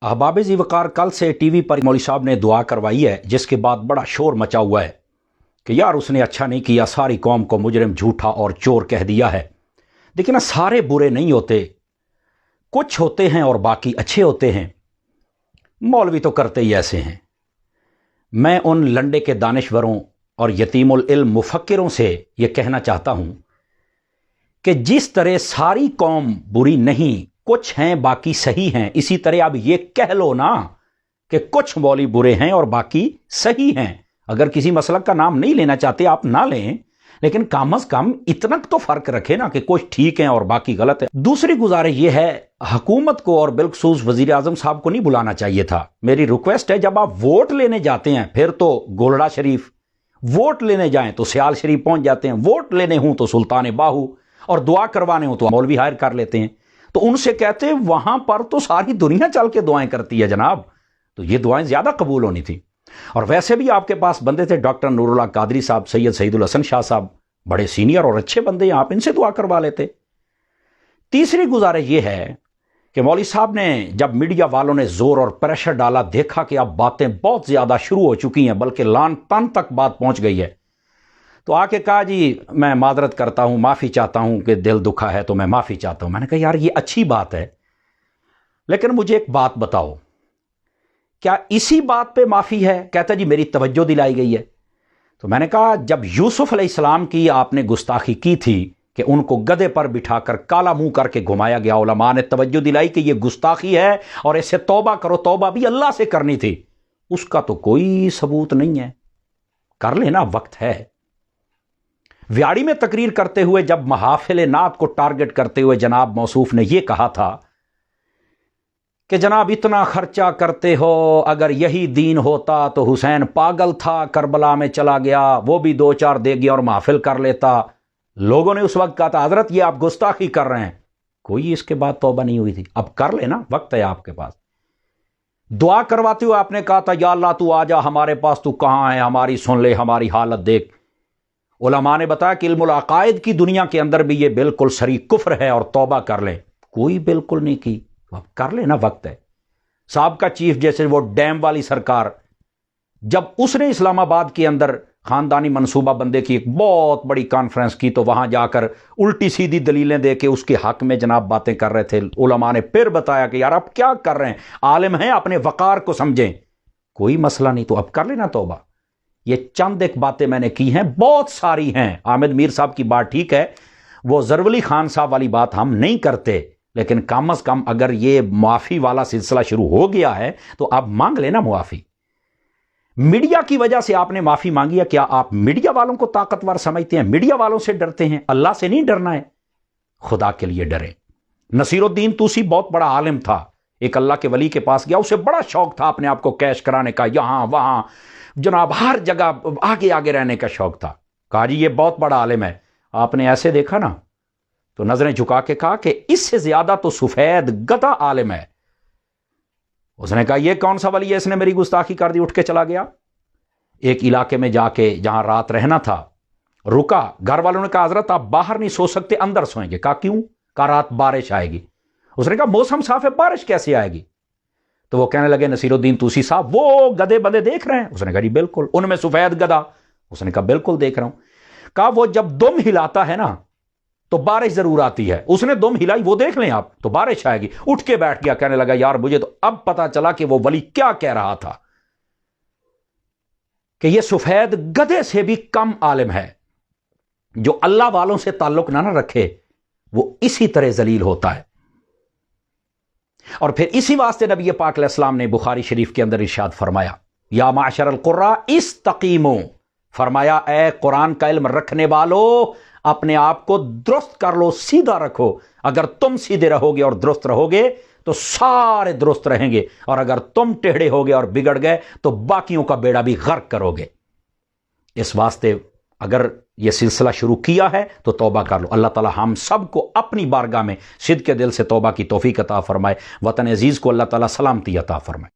अहबाब ज़ी वक़ार कल से टीवी पर मौलवी साहब ने दुआ करवाई है, जिसके बाद बड़ा शोर मचा हुआ है कि यार उसने अच्छा नहीं किया, सारी कौम को मुजरिम, झूठा और चोर कह दिया है। देखिए ना, सारे बुरे नहीं होते, कुछ होते हैं और बाकी अच्छे होते हैं। मौलवी तो करते ही ऐसे हैं। मैं उन लंडे के दानिश्वरों और यतीमुल इल्म मुफक्किरों से ये कहना चाहता हूँ कि जिस तरह सारी कौम बुरी नहीं, कुछ हैं बाकी सही हैं, इसी तरह अब ये कह लो ना कि कुछ मौलवी बुरे हैं और बाकी सही हैं। अगर किसी मसलक का नाम नहीं लेना चाहते आप ना लें, लेकिन कम अज कम इतना तो फर्क रखे ना कि कुछ ठीक हैं और बाकी गलत है। दूसरी गुजारिश ये है, हुकूमत को और बिलखसूस वजीर आजम साहब को नहीं बुलाना चाहिए था। मेरी रिक्वेस्ट है, जब आप वोट लेने जाते हैं फिर तो गोलड़ा शरीफ, वोट लेने जाएं तो सियाल शरीफ पहुंच जाते हैं, वोट लेने हूं तो सुल्तान बाहू, और दुआ करवाने हो तो मौलवी हायर कर लेते हैं। तो उनसे कहते हैं वहां पर तो सारी दुनिया चल के दुआएं करती है जनाब, तो ये दुआएं ज्यादा कबूल होनी थी। और वैसे भी आपके पास बंदे थे डॉक्टर नूरुल्लाह कादरी साहब, सैयद सईदुल हसन शाह साहब, बड़े सीनियर और अच्छे बंदे हैं, आप इनसे दुआ करवा लेते। तीसरी गुजारिश ये है कि मौलवी साहब ने जब मीडिया वालों ने जोर और प्रेशर डाला, देखा कि अब बातें बहुत ज्यादा शुरू हो चुकी हैं, बल्कि लान तन तक बात पहुंच गई है, तो आके कहा जी मैं मादरत करता हूं, माफी चाहता हूं कि दिल दुखा है तो मैं माफी चाहता हूं। मैंने कहा यार ये अच्छी बात है, लेकिन मुझे एक बात बताओ, क्या इसी बात पे माफी है? कहता जी मेरी तवज्जो दिलाई गई है। तो मैंने कहा जब यूसुफ अलैहिस्सलाम की आपने गुस्ताखी की थी कि उनको गधे पर बिठाकर काला मुंह करके घुमाया गया, उलमा ने तवज्जो दिलाई कि यह गुस्ताखी है और इससे तौबा करो, तौबा भी अल्लाह से करनी थी, उसका तो कोई सबूत नहीं है। कर लेना, वक्त है। व्याड़ी में तकरीर करते हुए जब महाफिल नात को टारगेट करते हुए जनाब मौसूफ ने यह कहा था कि जनाब इतना खर्चा करते हो, अगर यही दीन होता तो हुसैन पागल था, करबला में चला गया, वो भी 2-4 दे गया और महफिल कर लेता। लोगों ने उस वक्त कहा था हजरत ये आप गुस्ताखी कर रहे हैं। कोई इसके बाद तौबा नहीं हुई थी। अब कर लेना, वक्त है आपके पास। दुआ करवाते हुए आपने कहा था या अल्लाह तू आजा हमारे पास, तू कहां है, हमारी सुन ले, हमारी हालत देख। उलमा ने बताया कि इल्मुल अकायद की दुनिया के अंदर भी ये बिल्कुल सरी कुफ्र है और तौबा कर ले। कोई बिल्कुल नहीं की। अब कर लेना, वक्त है। साहब का चीफ जैसे वो डैम वाली सरकार, जब उसने इस्लामाबाद के अंदर खानदानी मंसूबा बंदे की एक बहुत बड़ी कॉन्फ्रेंस की, तो वहां जाकर उल्टी सीधी दलीलें दे के उसके हक में जनाब बातें कर रहे थे। उलमा ने फिर बताया कि यार आप क्या कर रहे हैं, आलिम हैं, अपने वकार को समझें। कोई मसला नहीं, तो अब कर लेना तौबा। ये चंद एक बातें मैंने की हैं, बहुत सारी हैं। आमिद मीर साहब की बात ठीक है, वो जरवली खान साहब वाली बात हम नहीं करते, लेकिन कम अज कम अगर ये माफी वाला सिलसिला शुरू हो गया है तो आप मांग लेना मुआफी। मीडिया की वजह से आपने माफी मांगी है, क्या आप मीडिया वालों को ताकतवर समझते हैं? मीडिया वालों से डरते हैं, अल्लाह से नहीं डरना है। खुदा के लिए डरे। नसीरुद्दीन तूसी बहुत बड़ा आलिम था, एक अल्लाह के वली के पास गया, उसे बड़ा शौक था अपने आप को कैश कराने का, यहां वहां जनाब हर जगह आगे आगे रहने का शौक था। कहा जी ये बहुत बड़ा आलिम है। आपने ऐसे देखा ना तो नजरें झुका के कहा कि इससे ज्यादा तो सफेद गधा आलिम है। उसने कहा ये कौन सा वली है, इसने मेरी गुस्ताखी कर दी, उठ के चला गया। एक इलाके में जाके जहां रात रहना था रुका, घर वालों ने कहा हजरत आप बाहर नहीं सो सकते, अंदर सोएंगे। कहा क्यों? कहा रात बारिश आएगी। उसने कहा मौसम साफ है, बारिश कैसे आएगी? तो वो कहने लगे नसीरुद्दीन तूसी साहब वो गधे बंदे देख रहे हैं? उसने कहा जी बिल्कुल। उनमें सफेद गधा? उसने कहा बिल्कुल देख रहा हूं। कहा वो जब दुम हिलाता है ना तो बारिश जरूर आती है, उसने दुम हिलाई, वो देख लें आप, तो बारिश आएगी। उठ के बैठ गया, कहने लगा यार मुझे तो अब पता चला कि वो वली क्या कह रहा था, कि ये सफेद गधे से भी कम आलिम है। जो अल्लाह वालों से ताल्लुक ना रखे वो इसी तरह जलील होता है। और फिर इसी वास्ते नबी पाक अलैहिस्सलाम ने बुखारी शरीफ के अंदर इरशाद फरमाया या माशरल कुर्रा इस्तकीमो, फरमाया ए कुरान का इल्म रखने वालों अपने आप को दुरुस्त कर लो, सीधा रखो। अगर तुम सीधे रहोगे और दुरुस्त रहोगे तो सारे दुरुस्त रहेंगे, और अगर तुम टेढ़े होगे और बिगड़ गए तो बाकियों का बेड़ा भी गर्क करोगे। इस वास्ते अगर यह सिलसिला शुरू किया है तो तौबा कर लो। अल्लाह ताला हम सब को अपनी बारगाह में सिद्क़ के दिल से तौबा की तौफीक अता फरमाए। वतन अजीज को अल्लाह ताला सलामती अता फरमाए।